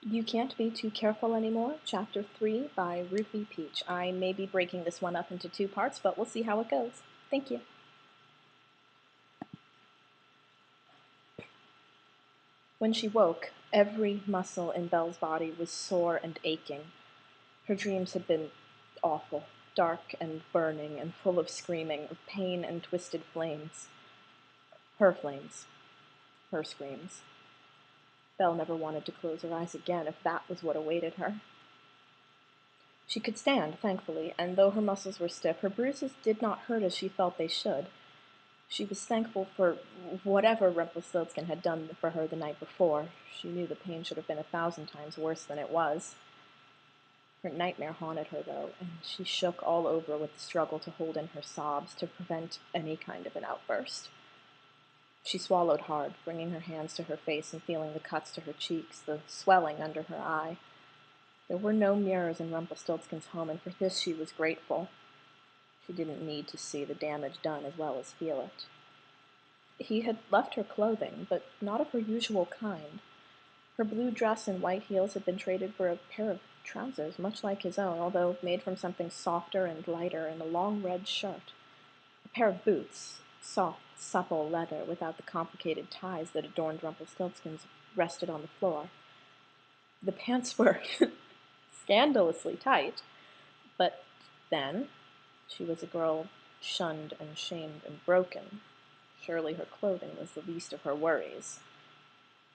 You Can't Be Too Careful Anymore, Chapter 3 by Ruthie Peach. I may be breaking this one up into two parts, but we'll see how it goes. Thank you. When she woke, every muscle in Belle's body was sore and aching. Her dreams had been awful, dark and burning and full of screaming, of pain and twisted flames. Her flames. Her screams. Belle never wanted to close her eyes again if that was what awaited her. She could stand, thankfully, and though her muscles were stiff, her bruises did not hurt as she felt they should. She was thankful for whatever Rumpelstiltskin had done for her the night before. She knew the pain should have been 1,000 times worse than it was. Her nightmare haunted her, though, and she shook all over with the struggle to hold in her sobs to prevent any kind of an outburst. She swallowed hard, bringing her hands to her face and feeling the cuts to her cheeks, the swelling under her eye. There were no mirrors in Rumpelstiltskin's home, and for this she was grateful. She didn't need to see the damage done as well as feel it. He had left her clothing, but not of her usual kind. Her blue dress and white heels had been traded for a pair of trousers, much like his own, although made from something softer and lighter, and a long red shirt. A pair of boots, soft, supple leather, without the complicated ties that adorned Rumpelstiltskin's, rested on the floor. The pants were scandalously tight, but then she was a girl shunned and shamed and broken. Surely her clothing was the least of her worries.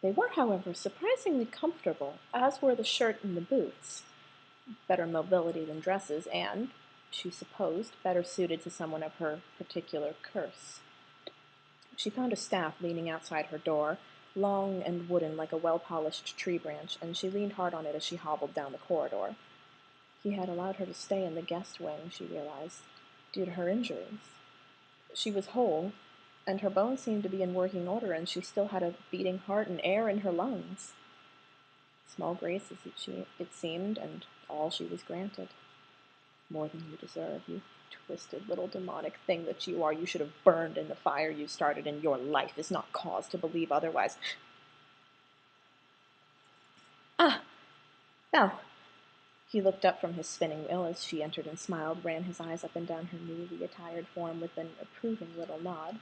They were, however, surprisingly comfortable, as were the shirt and the boots. Better mobility than dresses, and, she supposed, better suited to someone of her particular curse. She found a staff leaning outside her door, long and wooden like a well-polished tree branch, and she leaned hard on it as she hobbled down the corridor. He had allowed her to stay in the guest wing, she realized, due to her injuries. She was whole, and her bones seemed to be in working order, and she still had a beating heart and air in her lungs. Small graces, it seemed, and all she was granted. More than you deserve, you twisted little demonic thing that you are. You should have burned in the fire you started, and your life is not cause to believe otherwise. Ah, Belle. He looked up from his spinning wheel as she entered and smiled, ran his eyes up and down her newly attired form with an approving little nod.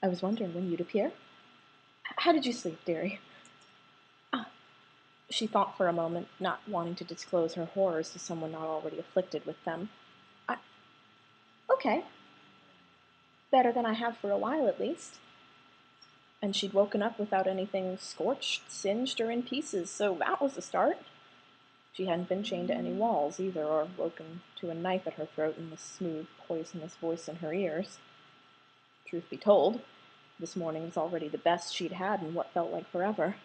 I was wondering when you'd appear. How did you sleep, dearie? Ah. She thought for a moment, not wanting to disclose her horrors to someone not already afflicted with them. I... Okay. Better than I have for a while, at least. And she'd woken up without anything scorched, singed, or in pieces, so that was a start. She hadn't been chained to any walls, either, or woken to a knife at her throat and the smooth, poisonous voice in her ears. Truth be told, this morning was already the best she'd had in what felt like forever.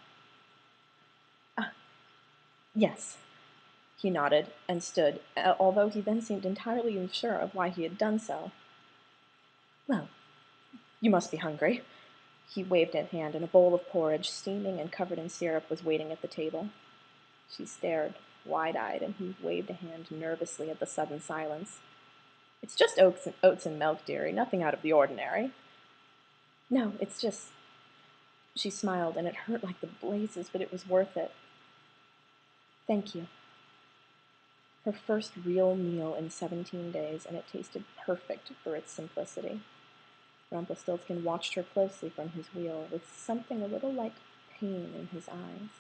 Yes. He nodded and stood, although he then seemed entirely unsure of why he had done so. Well, you must be hungry. He waved a hand, and a bowl of porridge, steaming and covered in syrup, was waiting at the table. She stared, wide-eyed, and he waved a hand nervously at the sudden silence. It's just oats and milk, dearie, nothing out of the ordinary. No, it's just... She smiled, and it hurt like the blazes, but it was worth it. Thank you. Her first real meal in 17 days, and it tasted perfect for its simplicity. Rumpelstiltskin watched her closely from his wheel, with something a little like pain in his eyes,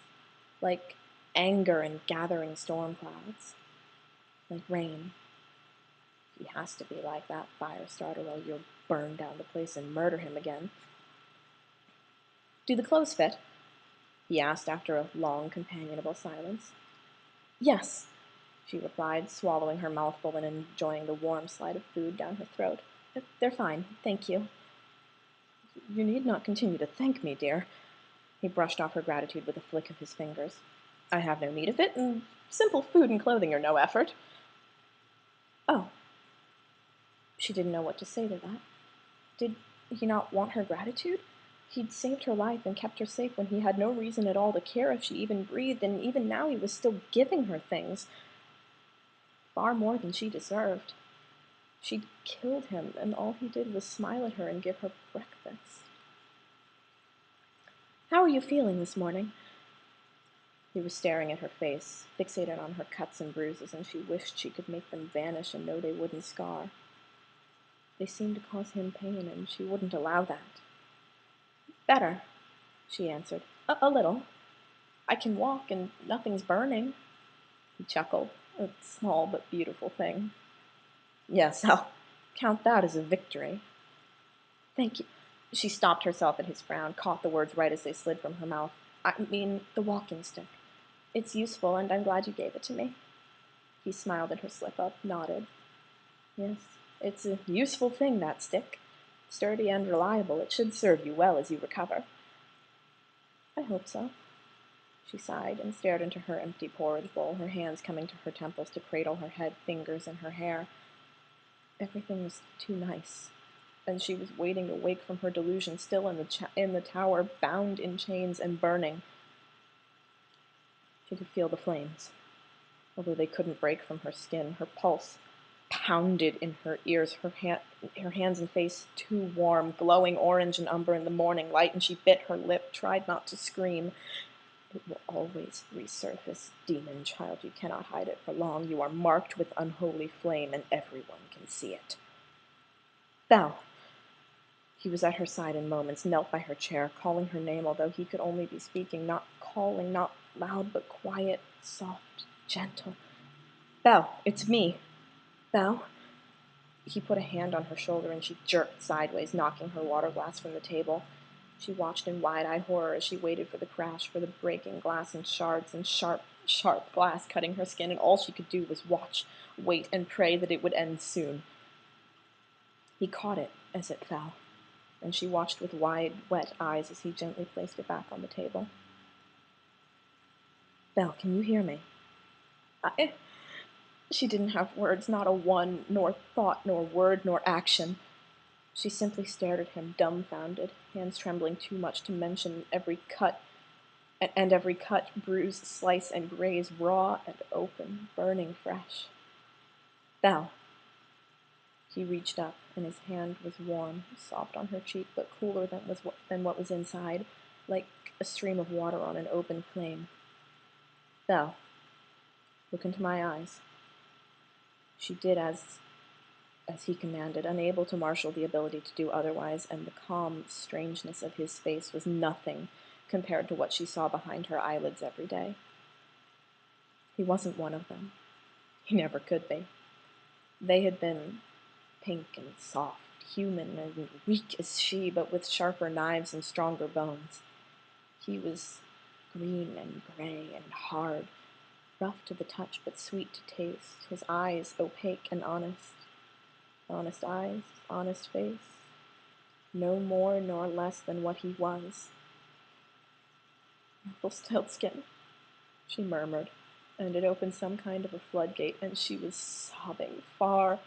like anger and gathering storm clouds, like rain. He has to be like that, fire starter, or you'll burn down the place and murder him again. Do the clothes fit? He asked after a long, companionable silence. Yes, she replied, swallowing her mouthful and enjoying the warm slide of food down her throat. They're fine, thank you. You need not continue to thank me, dear. He brushed off her gratitude with a flick of his fingers. I have no need of it, and simple food and clothing are no effort. Oh. She didn't know what to say to that. Did he not want her gratitude? He'd saved her life and kept her safe when he had no reason at all to care if she even breathed, and even now he was still giving her things. Far more than she deserved. She'd killed him, and all he did was smile at her and give her breakfast. How are you feeling this morning? He was staring at her face, fixated on her cuts and bruises, and she wished she could make them vanish and know they wouldn't scar. They seemed to cause him pain, and she wouldn't allow that. "Better," she answered. A little. I can walk, and nothing's burning." He chuckled. "A small but beautiful thing." "Yes, I'll count that as a victory." "Thank you." She stopped herself at his frown, caught the words right as they slid from her mouth. "I mean, the walking stick. It's useful, and I'm glad you gave it to me." He smiled at her slip-up, nodded. "Yes, it's a useful thing, that stick. Sturdy and reliable. It should serve you well as you recover." "I hope so." She sighed and stared into her empty porridge bowl, her hands coming to her temples to cradle her head, fingers in her hair. Everything was too nice, and she was waiting to wake from her delusion, still in the tower, bound in chains and burning. She could feel the flames, although they couldn't break from her skin. Her pulse pounded in her ears, her hands and face too warm, glowing orange and umber in the morning light, and she bit her lip, tried not to scream. "It will always resurface, demon child. You cannot hide it for long. You are marked with unholy flame, and everyone can see it." "Belle!" He was at her side in moments, knelt by her chair, calling her name, although he could only be speaking, not calling, not loud, but quiet, soft, gentle. "Belle, it's me. Belle." He put a hand on her shoulder, and she jerked sideways, knocking her water glass from the table. She watched in wide-eyed horror as she waited for the crash, for the breaking glass in shards, and sharp, sharp glass cutting her skin, and all she could do was watch, wait, and pray that it would end soon. He caught it as it fell, and she watched with wide, wet eyes as he gently placed it back on the table. "Belle, can you hear me?" She didn't have words, not a one, nor thought, nor word, nor action. She simply stared at him, dumbfounded, hands trembling too much to mention every cut, bruise, slice, and graze, raw and open, burning fresh. "Belle." He reached up, and his hand was warm, soft on her cheek, but cooler than what was inside, like a stream of water on an open flame. "Belle, look into my eyes." She did as he commanded, unable to marshal the ability to do otherwise, and the calm strangeness of his face was nothing compared to what she saw behind her eyelids every day. He wasn't one of them. He never could be. They had been pink and soft, human and weak as she, but with sharper knives and stronger bones. He was green and gray and hard, rough to the touch but sweet to taste, his eyes opaque and honest. Honest eyes, honest face, no more nor less than what he was. "Rumpelstiltskin," she murmured, and it opened some kind of a floodgate, and she was sobbing, far,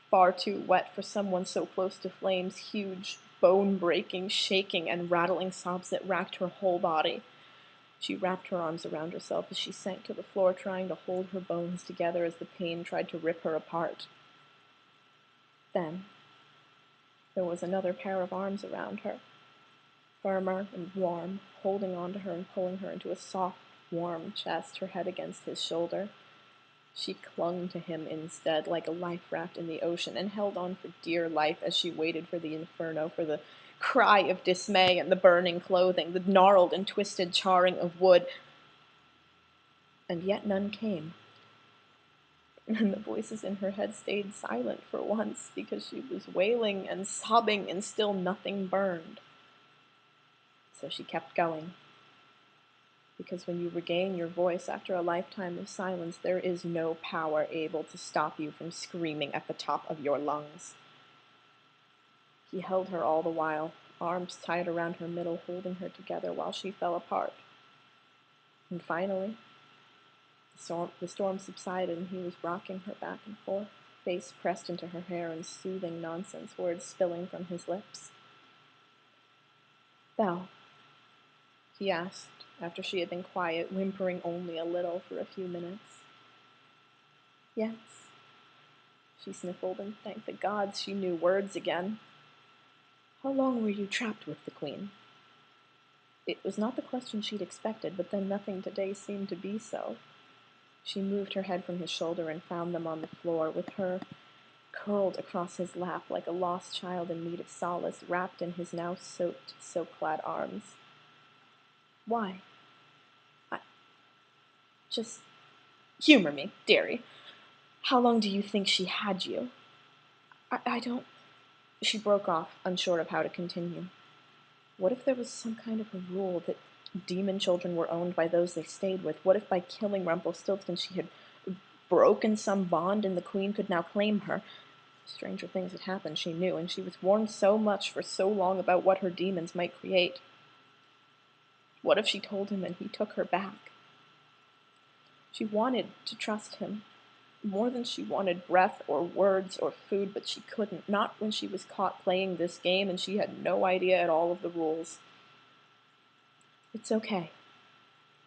far too wet for someone so close to flames, huge, bone-breaking, shaking, and rattling sobs that racked her whole body. She wrapped her arms around herself as she sank to the floor, trying to hold her bones together as the pain tried to rip her apart. Then there was another pair of arms around her, firmer and warm, holding on to her and pulling her into a soft, warm chest, her head against his shoulder. She clung to him instead, like a life raft in the ocean, and held on for dear life as she waited for the inferno, for the cry of dismay and the burning clothing, the gnarled and twisted charring of wood. And yet none came. And the voices in her head stayed silent for once, because she was wailing and sobbing, and still nothing burned. So she kept going. Because when you regain your voice after a lifetime of silence, there is no power able to stop you from screaming at the top of your lungs. He held her all the while, arms tied around her middle, holding her together while she fell apart. And finally, the storm subsided, and he was rocking her back and forth, face pressed into her hair, and soothing nonsense, words spilling from his lips. "Belle," he asked, after she had been quiet, whimpering only a little for a few minutes. "Yes." She sniffled, and thanked the gods she knew words again. "How long were you trapped with the Queen?" It was not the question she'd expected, but then nothing today seemed to be so. She moved her head from his shoulder and found them on the floor, with her curled across his lap like a lost child in need of solace, wrapped in his now soaked, silk-clad arms. Why? I... Just humor me, dearie. How long do you think she had you? I don't... She broke off, unsure of how to continue. What if there was some kind of a rule that demon children were owned by those they stayed with? What if by killing Rumpelstiltskin she had broken some bond and the queen could now claim her? Stranger things had happened, she knew, and she was warned so much for so long about what her demons might create. What if she told him and he took her back? She wanted to trust him, more than she wanted breath or words or food, but she couldn't, not when she was caught playing this game and she had no idea at all of the rules. It's okay,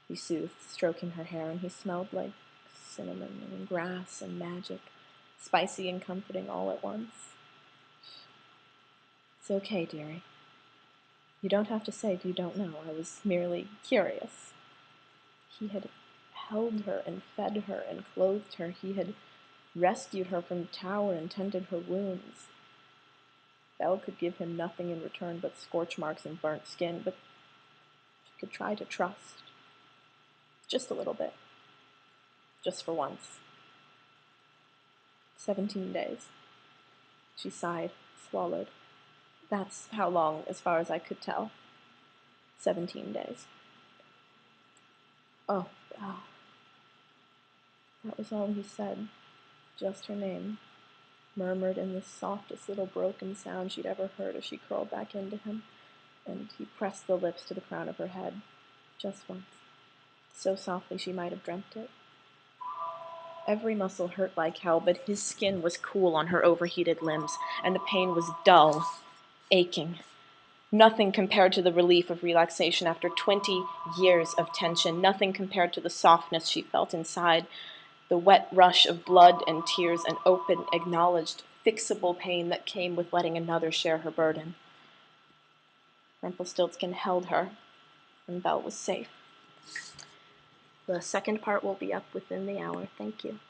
he soothed, stroking her hair, and he smelled like cinnamon and grass and magic, spicy and comforting all at once. It's okay, dearie. You don't have to say you don't know. I was merely curious. He had held her and fed her and clothed her. He had rescued her from the tower and tended her wounds. Belle could give him nothing in return but scorch marks and burnt skin, but she could try to trust. Just a little bit. Just for once. 17 days. She sighed, swallowed. That's how long, as far as I could tell. 17 days. Oh, Belle. That was all he said. Just her name, murmured in the softest little broken sound she'd ever heard as she curled back into him, and he pressed the lips to the crown of her head. Just once. So softly she might have dreamt it. Every muscle hurt like hell, but his skin was cool on her overheated limbs, and the pain was dull, aching. Nothing compared to the relief of relaxation after 20 years of tension. Nothing compared to the softness she felt inside, the wet rush of blood and tears and open, acknowledged, fixable pain that came with letting another share her burden. Rumpelstiltskin held her, and Belle was safe. The second part will be up within the hour. Thank you.